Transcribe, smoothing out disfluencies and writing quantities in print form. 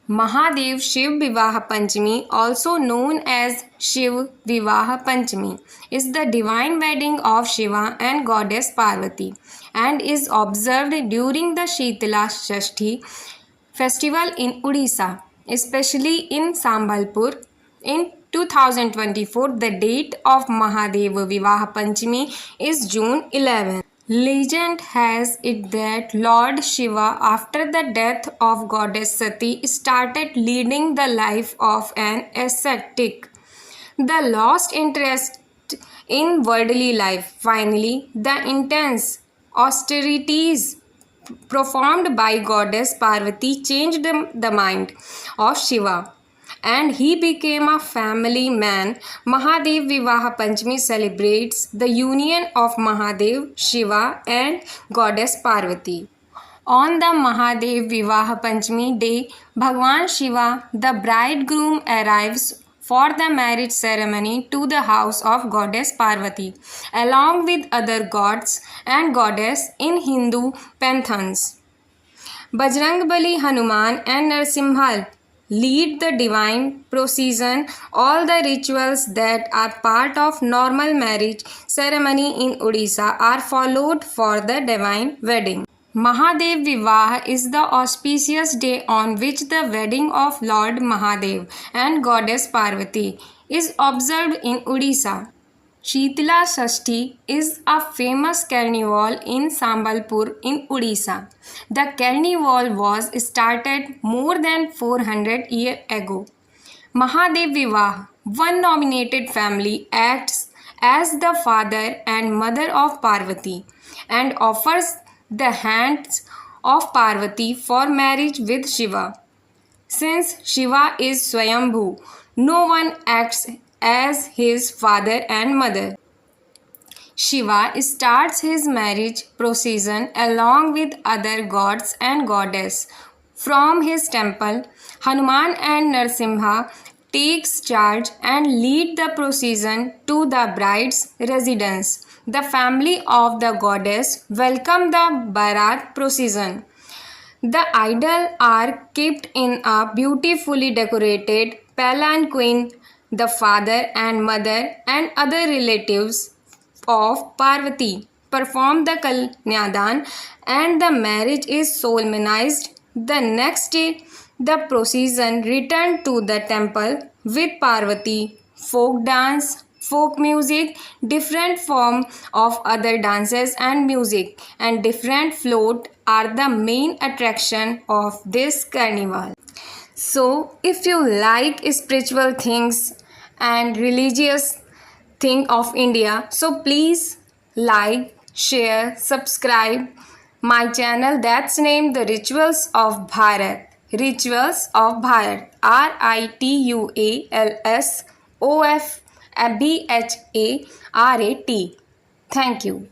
Mahadev Shiv Vivaha Panchami, also known as Shiv Vivaha Panchami, is the divine wedding of Shiva and goddess Parvati and is observed during the Shitala Shashti festival in Odisha, especially in Sambalpur. In 2024, the date of Mahadev Vivaha Panchami is June 11. Legend has it that Lord Shiva, after the death of goddess Sati, started leading the life of an ascetic. The lost interest in worldly life. Finally, the intense austerities performed by goddess Parvati changed the mind of Shiva and he became a family man. Mahadev Vivaha Panchami celebrates the union of Mahadev, Shiva and goddess Parvati. On the Mahadev Vivaha Panchami day, Bhagwan Shiva, the bridegroom, arrives for the marriage ceremony to the house of goddess Parvati, along with other gods and goddess in Hindu pantheons. Bajrangbali, Hanuman and Narsimha lead the divine procession. All the rituals that are part of normal marriage ceremony in Odisha are followed for the divine wedding. Mahadev Vivah is the auspicious day on which the wedding of Lord Mahadev and goddess Parvati is observed in Odisha. Shitala Shashti is a famous carnival in Sambalpur in Odisha. The carnival was started more than 400 years ago. Mahadev Vivah, one nominated family, acts as the father and mother of Parvati and offers the hands of Parvati for marriage with Shiva. Since Shiva is Swayambhu, no one acts as his father and mother. Shiva starts his marriage procession along with other gods and goddesses from his temple. Hanuman and Narsimha takes charge and lead the procession to the bride's residence. The family of the goddess welcome the Bharat procession. The idols are kept in a beautifully decorated palanquin. The father and mother and other relatives of Parvati perform the Kalyadan and the marriage is solemnized. The next day, the procession returned to the temple with Parvati, folk dance, folk music, different form of other dances and music, and different float are the main attraction of this carnival. So, if you like spiritual things and religious thing of India, so please like, share, subscribe my channel that's named The Rituals of Bharat. Rituals of Bharat. RITUALSOFBHARAT. Thank you.